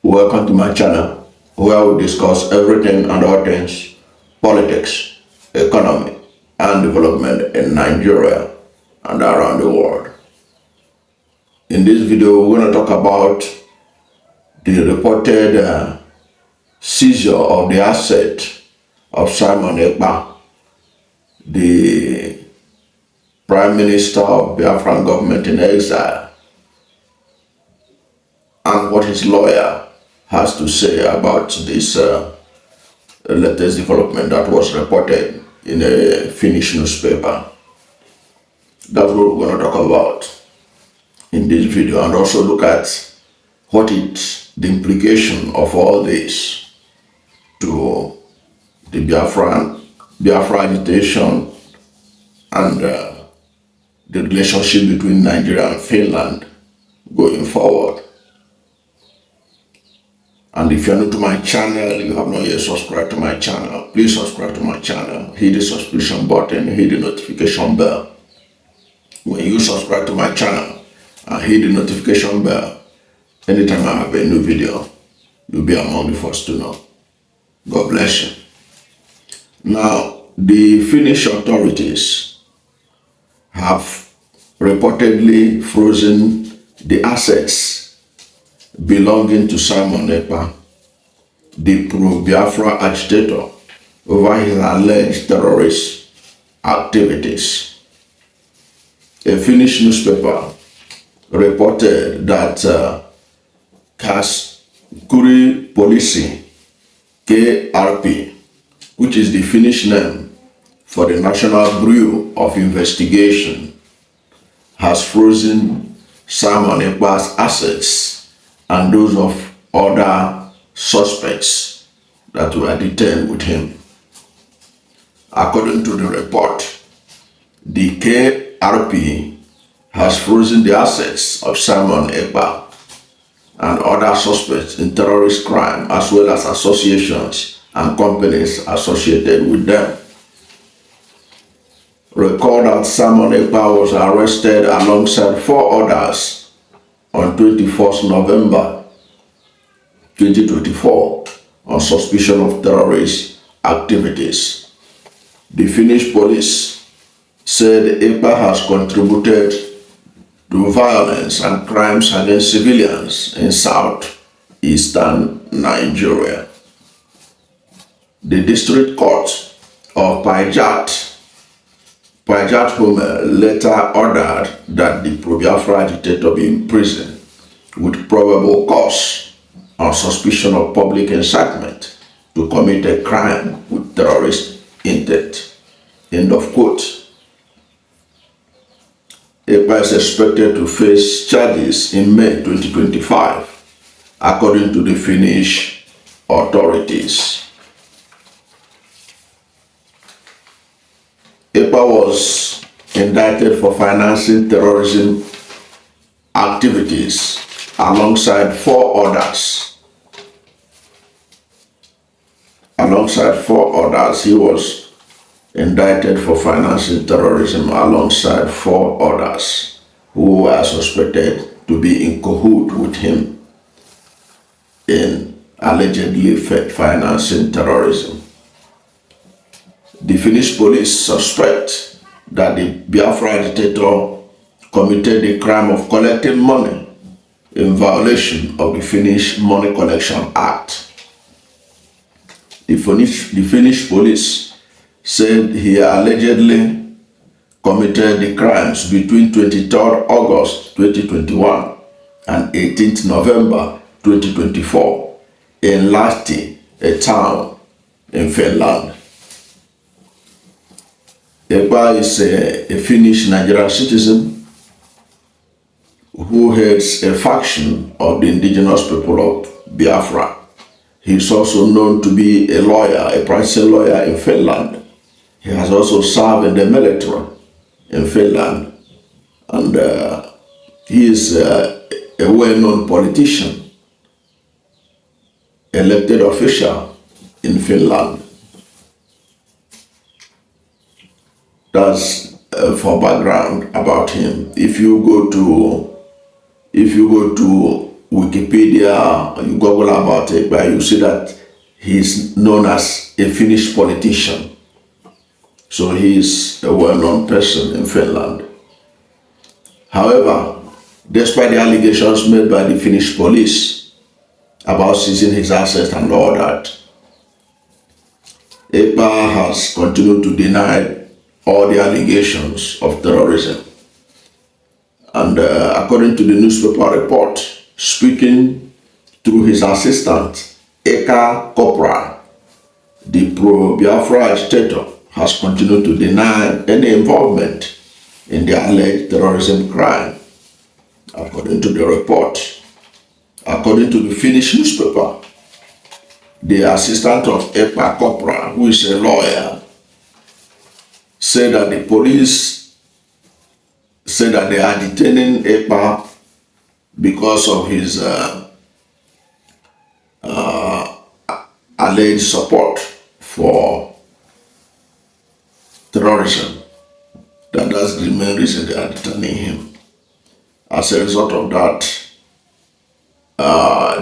Welcome to my channel, where we discuss everything and all things politics, economy, and development in Nigeria and around the world. In this video, we're going to talk about the reported seizure of the asset of Simon Ekpa, the Prime Minister of Biafran government in exile, and what his lawyer has to say about this latest development that was reported in a Finnish newspaper. That's what we're going to talk about in this video, and also look at what is the implication of all this to the Biafra agitation and the relationship between Nigeria and Finland going forward. And if you're new to my channel, you have not yet subscribed to my channel, please subscribe to my channel, hit the subscription button, hit the notification bell. When you subscribe to my channel and hit the notification bell, anytime I have a new video, you'll be among the first to know. God bless you. Now, the Finnish authorities have reportedly frozen the assets belonging to Simon Ekpa, the pro-Biafra agitator, over his alleged terrorist activities. A Finnish newspaper reported that Kuri Police, KRP, which is the Finnish name for the National Bureau of Investigation, has frozen Simon Ekpa's assets and those of other suspects that were detained with him. According to the report, the KRP has frozen the assets of Simon Ekpa and other suspects in terrorist crime, as well as associations and companies associated with them. Recall that Simon Ekpa was arrested alongside 4 others on 21st November 2024 on suspicion of terrorist activities. The Finnish police said Ekpa has contributed to violence and crimes against civilians in southeastern Nigeria. The district court of Pajat Home later ordered that the pro-Biafra agitator be imprisoned with probable cause on suspicion of public incitement to commit a crime with terrorist intent. End of quote. Ekpa is expected to face charges in May 2025, according to the Finnish authorities. Ekpa was indicted for financing terrorism activities alongside 4 others. He was indicted for financing terrorism alongside 4 others who were suspected to be in cahoots with him in allegedly financing terrorism. The Finnish police suspect that the Biafra agitator committed the crime of collecting money in violation of the Finnish Money Collection Act. The Finnish police said he allegedly committed the crimes between 23rd August 2021 and 18th November 2024 in Lahti, a town in Finland. Ekpa is a Finnish Nigerian citizen who heads a faction of the indigenous people of Biafra. He is also known to be a lawyer, a practicing lawyer in Finland. He has also served in the military in Finland, and he is a well-known politician, elected official in Finland. That's for background about him. If you go to Wikipedia, you Google about Ekpa, you see that he's known as a Finnish politician. So he's a well-known person in Finland. However, despite the allegations made by the Finnish police about seizing his assets and all that, Ekpa has continued to deny all the allegations of terrorism. And according to the newspaper report, speaking through his assistant, Eka Kopra, the pro-Biafra agitator, has continued to deny any involvement in the alleged terrorism crime. According to the report, according to the Finnish newspaper, the assistant of Eka Kopra, who is a lawyer, said that the police said that they are detaining Ekpa because of his alleged support for terrorism. That's the main reason they are detaining him. As a result of that,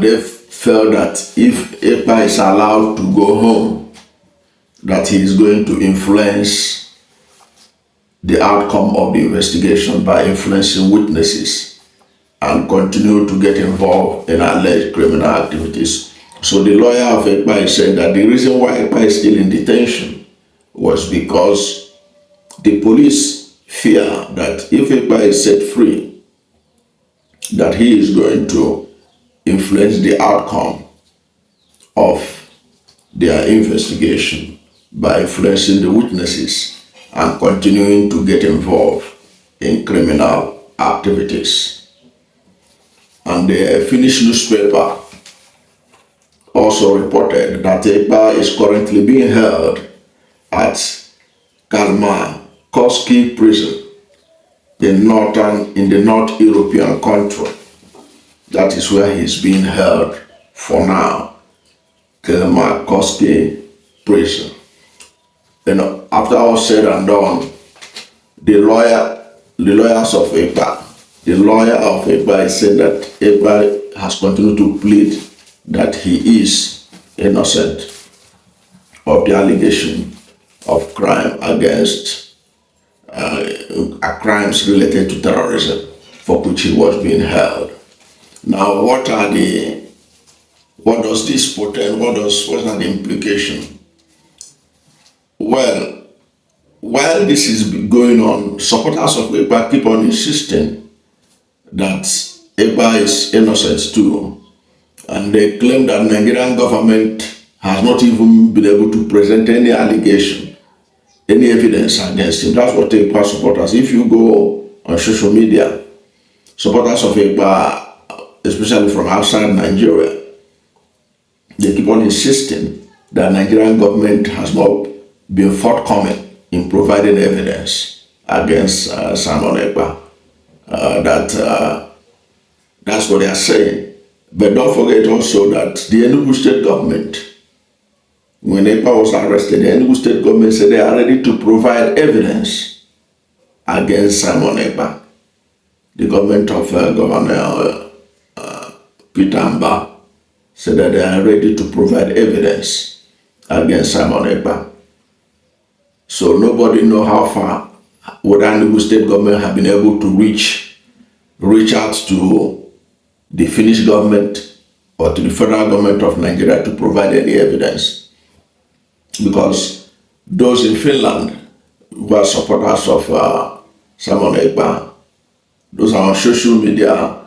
they felt that if Ekpa is allowed to go home, that he is going to influence the outcome of the investigation by influencing witnesses and continue to get involved in alleged criminal activities. So the lawyer of Ekpa is saying that the reason why Ekpa is still in detention was because the police fear that if Ekpa is set free, that he is going to influence the outcome of their investigation by influencing the witnesses and continuing to get involved in criminal activities. And the Finnish newspaper also reported that Ekpa is currently being held at Kalmakoski prison in the North European country. That is where he's being held for now, Kalmakoski prison. After all said and done, the lawyer of Ekpa is saying that Ekpa has continued to plead that he is innocent of the allegation of crime against crimes related to terrorism for which he was being held. Now, what does this portend? What's the implication? Well, while this is going on, supporters of Ekpa keep on insisting that Ekpa is innocent too, and they claim that Nigerian government has not even been able to present any allegation, any evidence against him. That's what Ekpa supporters. If you go on social media, supporters of Ekpa, especially from outside Nigeria, they keep on insisting that Nigerian government has not been forthcoming in providing evidence against Simon Ekpa. That's what they are saying. But don't forget also that the Enugu state government, when Ekpa was arrested, the Enugu state government said they are ready to provide evidence against Simon Ekpa. The government of Governor Peter Mba said that they are ready to provide evidence against Simon Ekpa. So nobody know how far would Enugu state government have been able to reach out to the Finnish government or to the federal government of Nigeria to provide any evidence. Because those in Finland who are supporters of Simon Ekpa, those are on social media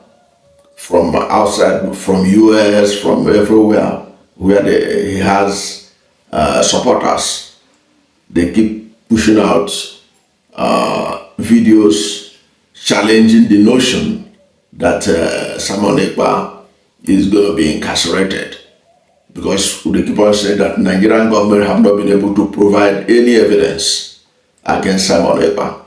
from outside, from US, from everywhere, where he has supporters. They keep pushing out videos challenging the notion that Simon Ekpa is going to be incarcerated, because they keep on saying that Nigerian government have not been able to provide any evidence against Simon Ekpa.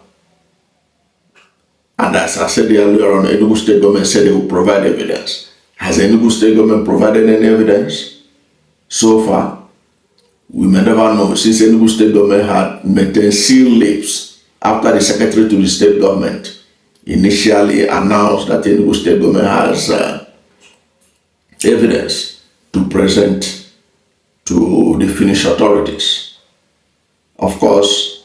And as I said earlier on, Enugu state government said they will provide evidence. Has Enugu state government provided any evidence? So far, we may never know, since Enugu state government had maintained sealed lips after the secretary to the state government initially announced that Enugu state government has evidence to present to the Finnish authorities. Of course,